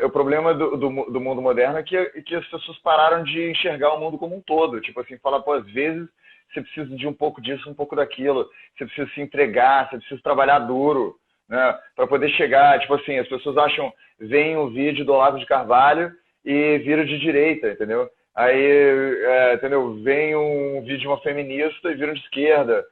O problema do mundo moderno é que as pessoas pararam de enxergar o mundo como um todo. Tipo assim, falar, pô, às vezes você precisa de um pouco disso, um pouco daquilo. Você precisa se entregar, você precisa trabalhar duro, né? Para poder chegar, tipo assim, as pessoas veem um vídeo do Olavo de Carvalho e viram de direita, entendeu? Aí, entendeu? Vem um vídeo de uma feminista e viram de esquerda.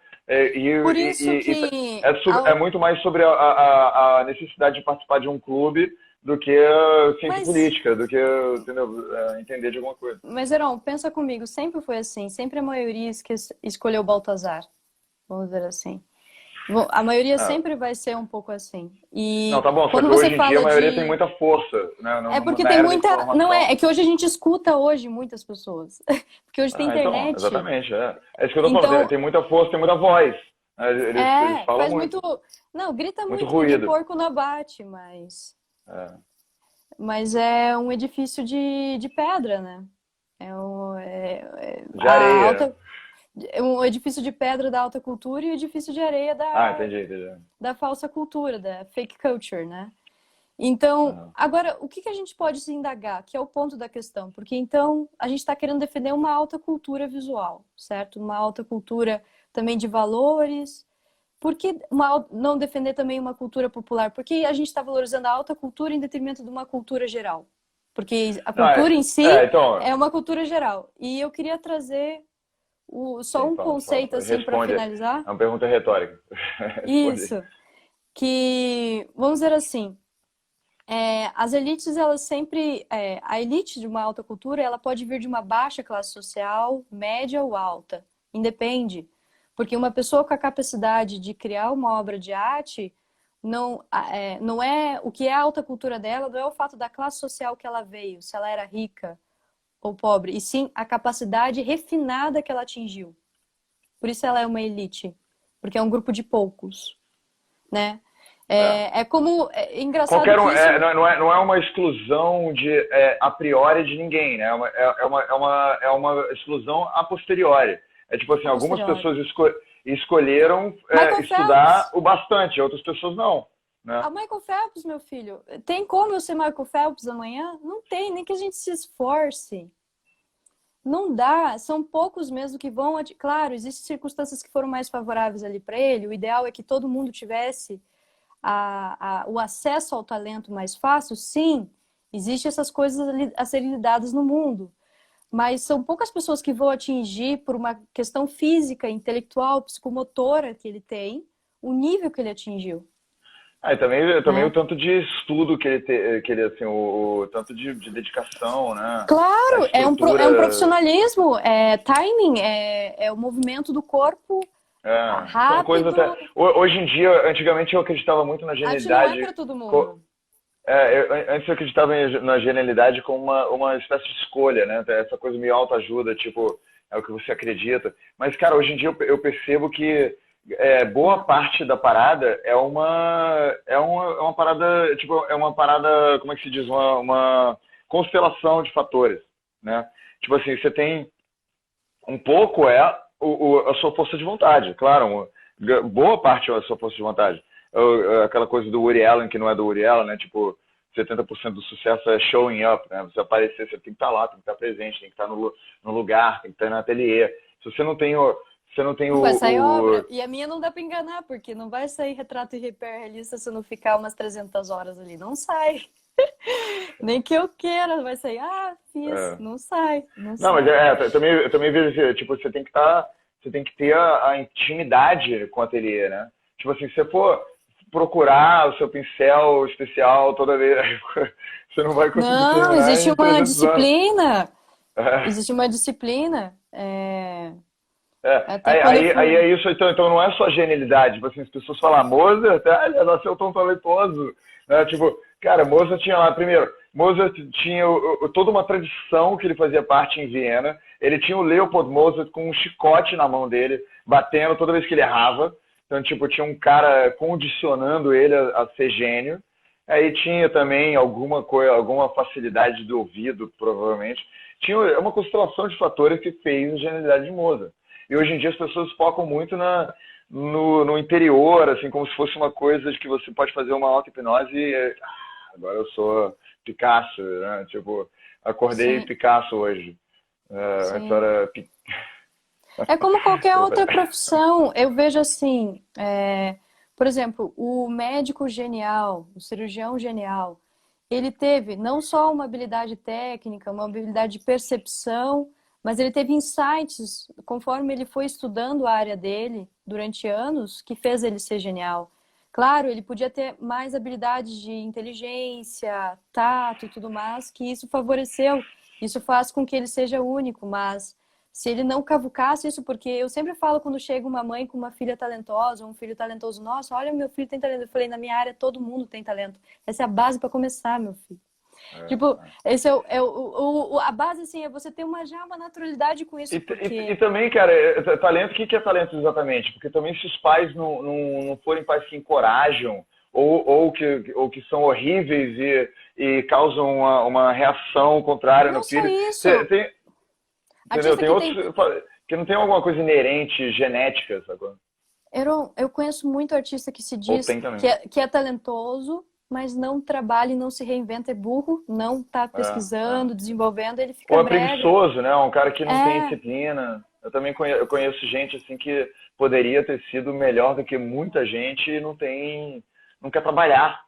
Por isso que... É muito mais sobre a necessidade de participar de um clube do que a ciência política, do que, entendeu? Entender de alguma coisa. Mas, Heron, pensa comigo, sempre foi assim. Sempre a maioria escolheu Baltazar, vamos dizer assim. A maioria sempre vai ser um pouco assim. E não, tá bom, só que hoje em dia a maioria tem muita força, né? Porque tem muita... Não é que hoje a gente escuta muitas pessoas. Porque hoje tem internet. Então, exatamente, é isso que eu tô falando, tem muita força, tem muita voz. Eles falam faz muito... Não, grita muito ruído. De porco não bate, mas é um edifício de pedra, né? De areia. Um edifício de pedra da alta cultura e um edifício de areia entendi. Da falsa cultura, da fake culture, né? Então, agora, o que a gente pode se indagar, que é o ponto da questão? Porque, então, a gente está querendo defender uma alta cultura visual, certo? Uma alta cultura também de valores. Por que não defender também uma cultura popular? Por que a gente está valorizando a alta cultura em detrimento de uma cultura geral? Porque a cultura em si é uma cultura geral. E eu queria trazer um conceito assim para finalizar. É uma pergunta retórica. Isso. Que, vamos dizer assim, as elites, elas sempre... a elite de uma alta cultura, ela pode vir de uma baixa classe social, média ou alta. Independe. Porque uma pessoa com a capacidade de criar uma obra de arte, não é o que é a alta cultura dela, não é o fato da classe social que ela veio, se ela era rica ou pobre, e sim a capacidade refinada que ela atingiu. Por isso ela é uma elite, porque é um grupo de poucos, né? É como... É engraçado Qualquer um, que isso... não é uma exclusão a priori de ninguém, né? É uma exclusão a posteriori. É tipo assim, A algumas posteriori. pessoas escolheram Michael estudar Phelps. o bastante, outras pessoas não, né? A Michael Phelps, meu filho. Tem como eu ser Michael Phelps amanhã? Não tem, nem que a gente se esforce. Não dá, são poucos mesmo que vão... Claro, existem circunstâncias que foram mais favoráveis ali para ele. O ideal é que todo mundo tivesse o acesso ao talento mais fácil. Sim, existem essas coisas a serem lidadas no mundo. Mas são poucas pessoas que vão atingir, por uma questão física, intelectual, psicomotora que ele tem, o nível que ele atingiu. E também Né? o tanto de estudo que ele assim, o tanto de dedicação, né? A Claro, é um estrutura. profissionalismo, é timing, é o movimento do corpo São coisas rápido. até. Hoje em dia, antigamente eu acreditava muito na Arte não é genialidade. para todo mundo. Antes eu acreditava na genialidade como uma espécie de escolha, né? Essa coisa meio autoajuda, tipo, é o que você acredita. Mas, cara, hoje em dia eu percebo que boa parte da parada é uma parada, tipo, é uma parada, como é que se diz? Uma constelação de fatores, né? Tipo assim, você tem um pouco a sua força de vontade, claro, boa parte é a sua força de vontade. Aquela coisa do Woody Allen, que não é do Woody Allen, né? Tipo, 70% do sucesso é showing up, né? Você aparecer, você tem que estar lá, tem que estar presente, tem que estar no lugar, tem que estar no ateliê. Se você não tem Não vai sair obra. E a minha não dá para enganar, porque não vai sair retrato hiperrealista se eu não ficar umas 300 horas ali. Não sai. Nem que eu queira, vai sair. Fiz. Não sai. Não Não, mas sai. eu também vejo assim, tipo, você tem que ter a intimidade com o ateliê, né? Tipo assim, se você for procurar o seu pincel especial toda vez, você não vai conseguir Não, terminar existe em uma 300 anos. disciplina. É. Existe uma disciplina. Até quando eu Aí fui. é isso, então não é só genialidade, tipo assim, as pessoas falam, Mozart, ele nasceu tão talentoso, né? Tipo, cara, Mozart tinha lá, primeiro, Mozart tinha toda uma tradição que ele fazia parte em Viena, ele tinha o Leopold Mozart com um chicote na mão dele, batendo toda vez que ele errava, então, tipo, tinha um cara condicionando ele a ser gênio, aí tinha também alguma facilidade do ouvido, provavelmente, tinha uma constelação de fatores que fez a genialidade de Mozart. E hoje em dia as pessoas focam muito no interior, assim, como se fosse uma coisa de que você pode fazer uma auto-hipnose e agora eu sou Picasso, né? Tipo, acordei Sim, Picasso hoje. Antes sim. era... É como qualquer outra profissão. Eu vejo assim, por exemplo, o médico genial, o cirurgião genial, ele teve não só uma habilidade técnica, uma habilidade de percepção, mas ele teve insights conforme ele foi estudando a área dele durante anos, que fez ele ser genial. Claro, ele podia ter mais habilidades de inteligência, tato e tudo mais, que isso favoreceu. Isso faz com que ele seja único, mas se ele não cavucasse isso, porque eu sempre falo quando chega uma mãe com uma filha talentosa, um filho talentoso, nossa, olha, meu filho tem talento. Eu falei, na minha área todo mundo tem talento. Essa é a base para começar, meu filho. Tipo, esse a base, assim, é você ter já uma naturalidade com isso, E porque... também, cara, talento, o que é talento exatamente? Porque também se os pais não forem pais que encorajam ou que são horríveis e causam uma reação contrária Não no só filho, isso. entendeu? Artista Tem que outros tem... que não tem alguma coisa inerente, genética, sacou? Eu conheço muito artista que se Ou diz tem também. que é talentoso, mas não trabalha e não se reinventa, é burro, não tá pesquisando, desenvolvendo, ele fica Ou é brega. preguiçoso, né? Um cara que não tem É, disciplina. Eu também eu conheço gente assim que poderia ter sido melhor do que muita gente e não quer trabalhar.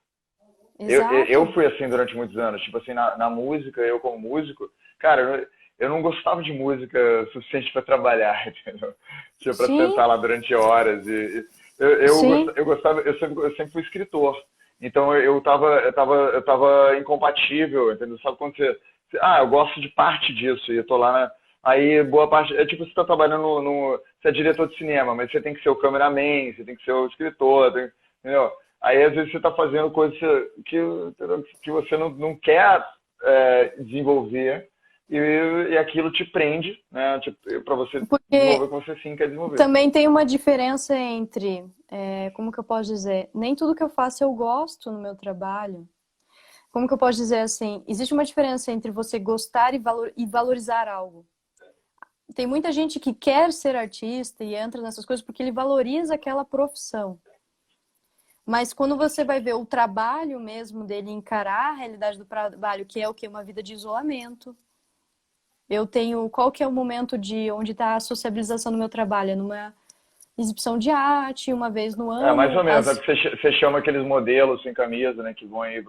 Eu exato. fui assim durante muitos anos. Tipo assim, na música, eu como músico, cara, eu não gostava de música suficiente para trabalhar, entendeu? Tipo, para Sim, sentar lá durante horas. sim. Eu gostava, eu sempre fui escritor. Então eu tava incompatível, entendeu? Sabe quando eu gosto de parte disso e eu tô lá aí boa parte, é tipo você tá trabalhando você é diretor de cinema, mas você tem que ser o cameraman, você tem que ser o escritor, entendeu? Aí às vezes você tá fazendo coisas que você não quer desenvolver, e aquilo te prende, né? Para você Porque desenvolver o que você sim quer desenvolver. também tem uma diferença entre, como que eu posso dizer? Nem tudo que eu faço eu gosto no meu trabalho. Como que eu posso dizer assim? Existe uma diferença entre você gostar e valorizar algo. Tem muita gente que quer ser artista e entra nessas coisas porque ele valoriza aquela profissão. Mas quando você vai ver o trabalho mesmo dele, encarar a realidade do trabalho, que é o quê? Uma vida de isolamento. Eu tenho... Qual que é o momento de onde está a sociabilização do meu trabalho? É numa exibição de arte, uma vez no ano. Mais ou menos. Você chama aqueles modelos sem camisa, né? Que vão aí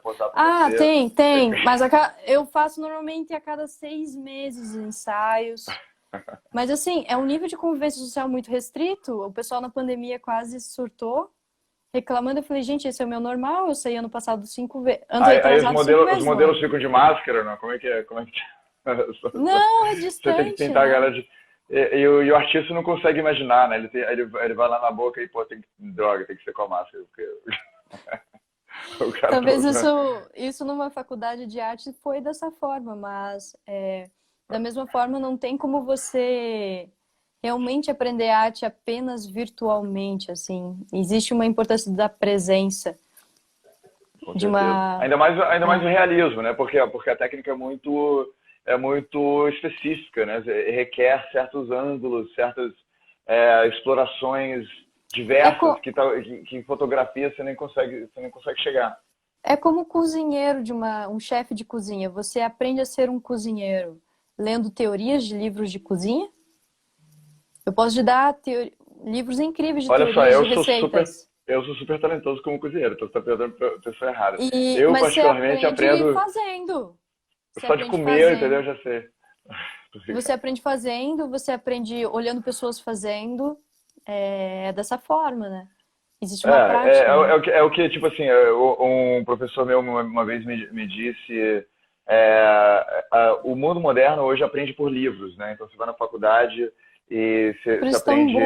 posar pra você. Tem. Mas eu faço normalmente a cada 6 meses ensaios. Mas assim, é um nível de convivência social muito restrito. O pessoal na pandemia quase surtou, reclamando. Eu falei, gente, esse é o meu normal. Eu saí ano passado 5 vezes. Aí os modelos ficam de máscara, não? Como é que é? Não, é distante. Você tem que pintar a galera de... E o artista não consegue imaginar, né? Ele vai lá na boca e, droga, tem que ser com a máscara. Porque... Talvez isso numa faculdade de arte foi dessa forma, mas da mesma forma não tem como você realmente aprender arte apenas virtualmente, assim. Existe uma importância da presença. De uma... Ainda mais o realismo, né? Porque a técnica é muito específica, né? Requer certos ângulos, certas explorações diversas que em fotografia você nem consegue chegar. É como cozinheiro um chefe de cozinha. Você aprende a ser um cozinheiro lendo teorias de livros de cozinha. Eu posso te dar livros incríveis de teorias de receitas. Eu sou super talentoso como cozinheiro, então você está perguntando para a pessoa errada. Mas particularmente, você aprendo fazendo. Só de comer, entendeu? Eu já sei. Você aprende fazendo, você aprende olhando pessoas fazendo. É dessa forma, né? Existe uma prática. É o que, tipo assim, um professor meu uma vez me disse, o mundo moderno hoje aprende por livros, né? Então você vai na faculdade e você aprende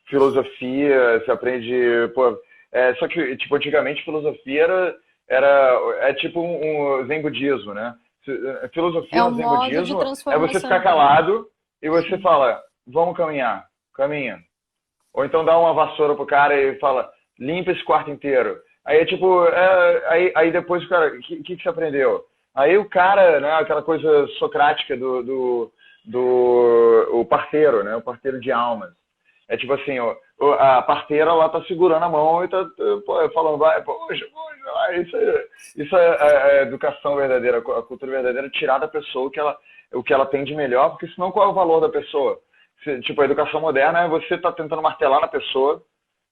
filosofia, você aprende... só que, tipo, antigamente filosofia é tipo um zen budismo, né? Filosofia no zen budismo é você ficar calado e você fala, vamos caminhar, caminha. Ou então dá uma vassoura pro cara e fala, limpa esse quarto inteiro. Aí tipo, aí depois o cara, o que você aprendeu? Aí o cara, né, aquela coisa socrática do parteiro, né, o parteiro de almas. É tipo assim, a parteira lá tá segurando a mão e tá falando, vai, poxa, isso é a educação verdadeira, a cultura verdadeira, tirar da pessoa o que ela tem de melhor, porque senão qual é o valor da pessoa? Tipo, a educação moderna é você tá tentando martelar na pessoa,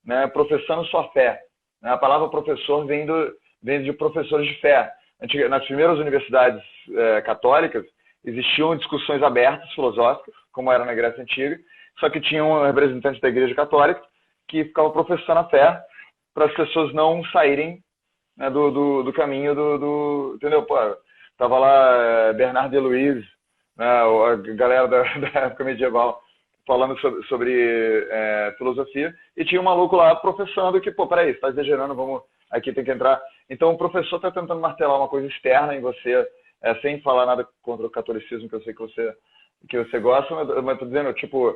né, professando sua fé. Né? A palavra professor vem de professores de fé. Nas primeiras universidades católicas, existiam discussões abertas, filosóficas, como era na Grécia Antiga, só que tinham representantes da Igreja Católica que ficavam professando a fé para as pessoas não saírem, né, do caminho entendeu? Pô, tava lá Bernard de Luiz, né, a galera da época medieval, falando sobre filosofia, e tinha um maluco lá professando que, peraí, você está exagerando, aqui tem que entrar. Então o professor está tentando martelar uma coisa externa em você, sem falar nada contra o catolicismo, que eu sei que você gosta, mas estou dizendo, tipo,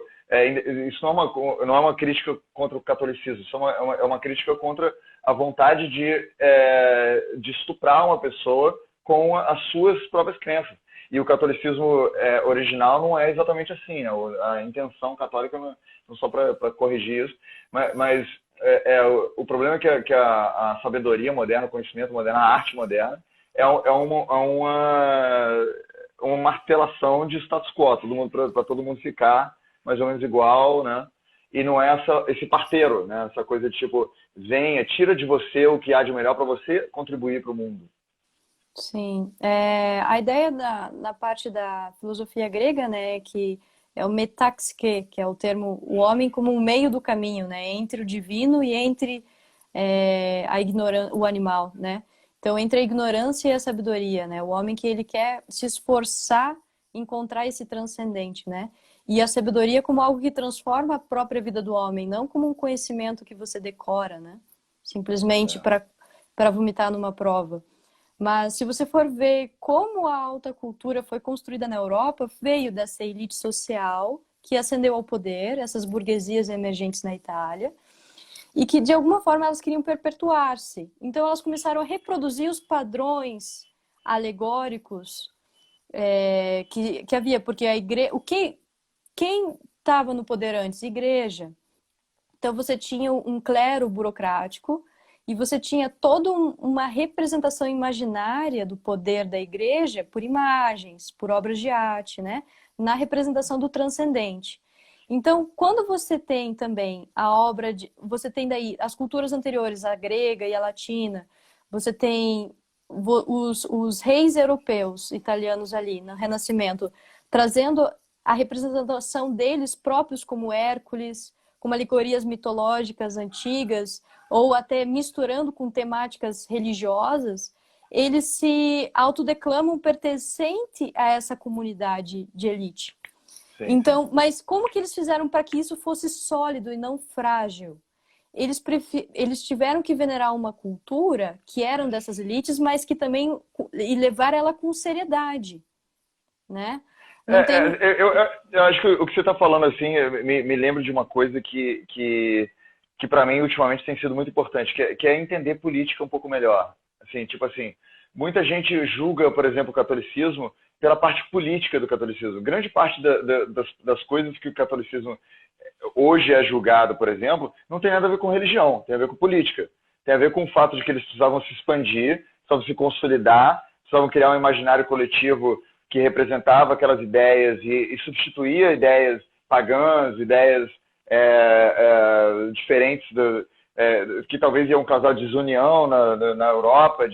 isso não é uma crítica contra o catolicismo, isso é uma crítica contra a vontade de estuprar uma pessoa com as suas próprias crenças. E o catolicismo original não é exatamente assim, né? A intenção católica, não só para corrigir isso, mas o problema é que a sabedoria moderna, o conhecimento moderno, a arte moderna, é uma martelação de status quo, para todo mundo ficar mais ou menos igual, né? E não é esse parteiro, né? Essa coisa de tipo, venha, tira de você o que há de melhor para você contribuir para o mundo. Sim. A ideia na parte da filosofia grega, né, que é o metaxike, que é o termo, o homem como um meio do caminho, né, entre o divino e entre o animal, né? Então, entre a ignorância e a sabedoria, né? O homem que ele quer se esforçar em encontrar esse transcendente, né? E a sabedoria como algo que transforma a própria vida do homem, não como um conhecimento que você decora, né? Simplesmente para vomitar numa prova. Mas se você for ver como a alta cultura foi construída na Europa, veio dessa elite social que ascendeu ao poder, essas burguesias emergentes na Itália, e que de alguma forma elas queriam perpetuar-se. Então elas começaram a reproduzir os padrões alegóricos que havia, porque a igreja, quem estava no poder antes? Igreja. Então você tinha um clero burocrático e você tinha toda uma representação imaginária do poder da igreja por imagens, por obras de arte, né? Na representação do transcendente. Então, quando você tem também você tem daí as culturas anteriores, a grega e a latina, você tem os reis europeus, italianos ali no Renascimento, trazendo a representação deles próprios como Hércules, como alegorias mitológicas antigas, ou até misturando com temáticas religiosas, eles se autodeclamam pertencente a essa comunidade de elite. Sim. Então, mas como que eles fizeram para que isso fosse sólido e não frágil? Eles tiveram que venerar uma cultura que eram dessas elites, mas que também e levar ela com seriedade, né? Eu acho que o que você está falando assim me lembra de uma coisa que para mim ultimamente tem sido muito importante, que é entender política um pouco melhor. Assim, tipo assim, muita gente julga, por exemplo, o catolicismo pela parte política do catolicismo. Grande parte das coisas que o catolicismo hoje é julgado, por exemplo, não tem nada a ver com religião, tem a ver com política. Tem a ver com o fato de que eles precisavam se expandir, precisavam se consolidar, precisavam criar um imaginário coletivo que representava aquelas ideias e substituía ideias pagãs, ideias diferentes, que talvez iam causar desunião na Europa,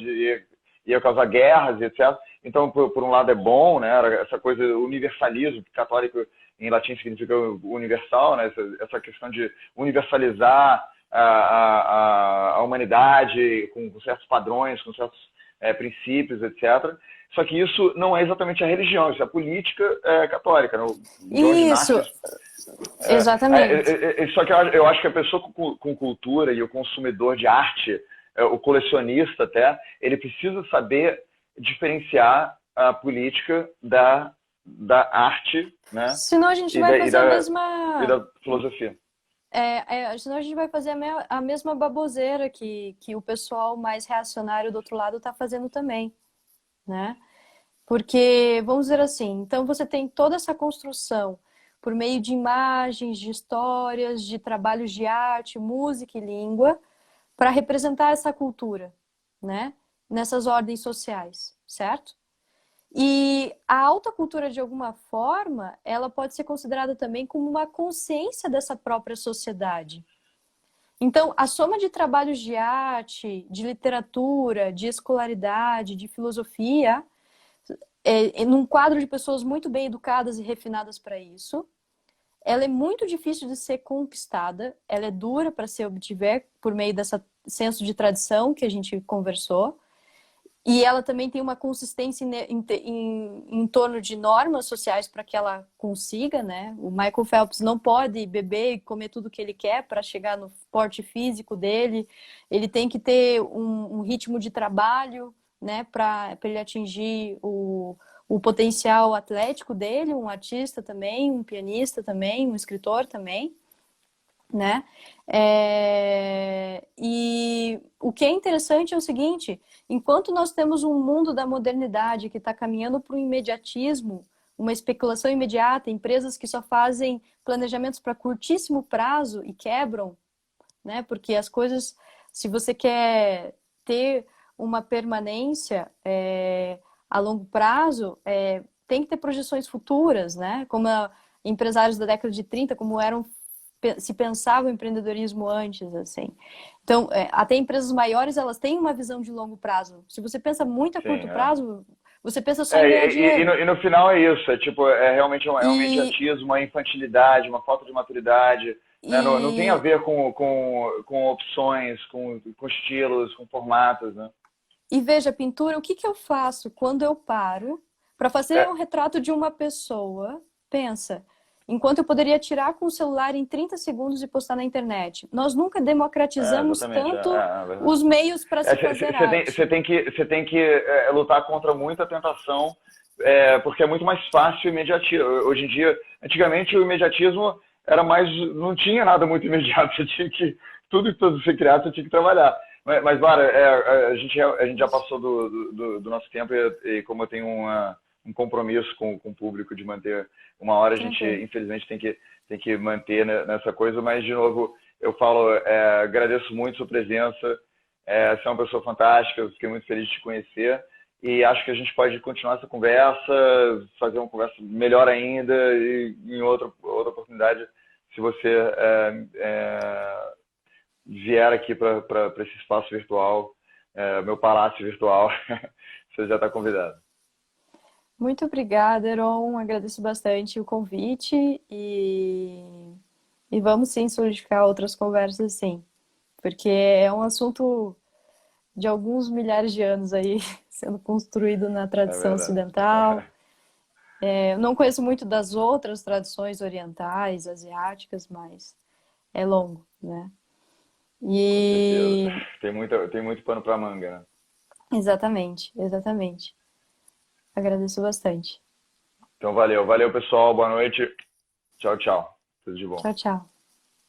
iam causar guerras, etc. Então, por um lado é bom, né, essa coisa universalismo, que católico em latim significa universal, né, essa questão de universalizar a humanidade com certos padrões, com certos princípios, etc. Só que isso não é exatamente a religião, isso é a política católica. Né? Isso, exatamente. Só que eu acho que a pessoa com cultura e o consumidor de arte, o colecionista até, ele precisa saber diferenciar a política da arte, né? Senão a gente vai fazer a mesma... E da filosofia. Senão a gente vai fazer a mesma baboseira que o pessoal mais reacionário do outro lado está fazendo também, né? Porque, vamos dizer assim, então você tem toda essa construção por meio de imagens, de histórias, de trabalhos de arte, música e língua, para representar essa cultura, né? Nessas ordens sociais, certo? E a alta cultura, de alguma forma, ela pode ser considerada também como uma consciência dessa própria sociedade. Então, a soma de trabalhos de arte, de literatura, de escolaridade, de filosofia, num quadro de pessoas muito bem educadas e refinadas para isso, ela é muito difícil de ser conquistada, ela é dura para se obter por meio desse senso de tradição que a gente conversou, e ela também tem uma consistência em torno de normas sociais para que ela consiga, né? O Michael Phelps não pode beber e comer tudo que ele quer para chegar no porte físico dele. Ele tem que ter um ritmo de trabalho, né? Para ele atingir o potencial atlético dele, um artista também, um pianista também, um escritor também, né? E o que é interessante é o seguinte: enquanto nós temos um mundo da modernidade que está caminhando para o imediatismo, uma especulação imediata, empresas que só fazem planejamentos para curtíssimo prazo e quebram, né? Porque as coisas, se você quer ter uma permanência a longo prazo, tem que ter projeções futuras, né? Como empresários da década de 30, como se pensava o empreendedorismo antes, assim. Então, até empresas maiores, elas têm uma visão de longo prazo. Se você pensa muito a curto prazo, você pensa só em ganhar dinheiro. E no final é isso, realmente um imediatismo, uma infantilidade, uma falta de maturidade, né? Não tem a ver com opções, com estilos, com formatos, né? E veja, pintura, o que eu faço quando eu paro para fazer um retrato de uma pessoa? Pensa, enquanto eu poderia tirar com o celular em 30 segundos e postar na internet. Nós nunca democratizamos tanto os meios para se fazer arte. Você tem que lutar contra muita tentação, porque é muito mais fácil e imediatismo. Hoje em dia, antigamente o imediatismo era mais, não tinha nada muito imediato, você tinha que, tudo que você criar, você tinha que trabalhar. Mas Lara, a gente já passou do nosso tempo e como eu tenho um compromisso com o público de manter uma hora, a gente infelizmente tem que manter nessa coisa, mas de novo eu falo, agradeço muito sua presença, você é uma pessoa fantástica, eu fiquei muito feliz de te conhecer e acho que a gente pode continuar essa conversa, fazer uma conversa melhor ainda e em outra oportunidade, se você vier aqui para esse espaço virtual, meu palácio virtual, você já está convidado. Muito obrigada, Heron. Agradeço bastante o convite e vamos sim solidificar outras conversas, sim. Porque é um assunto de alguns milhares de anos aí sendo construído na tradição ocidental. Eu não conheço muito das outras tradições orientais, asiáticas, mas é longo, né? E tem muito pano para manga, né? Exatamente. Agradeço bastante. Então valeu pessoal, boa noite. Tchau, tudo de bom. Tchau.